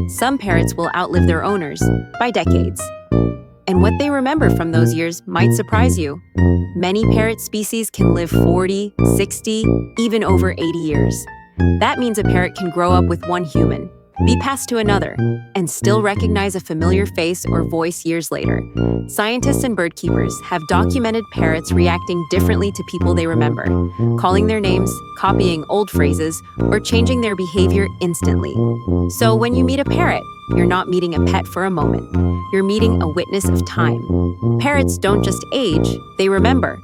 Some parrots will outlive their owners by decades. And what they remember from those years might surprise you. Many parrot species can live 40, 60, even over 80 years. That means a parrot can grow up with one human, be passed to another, and still recognize a familiar face or voice years later. Scientists and bird keepers have documented parrots reacting differently to people they remember, calling their names, copying old phrases, or changing their behavior instantly. So when you meet a parrot, you're not meeting a pet for a moment. You're meeting a witness of time. Parrots don't just age, they remember.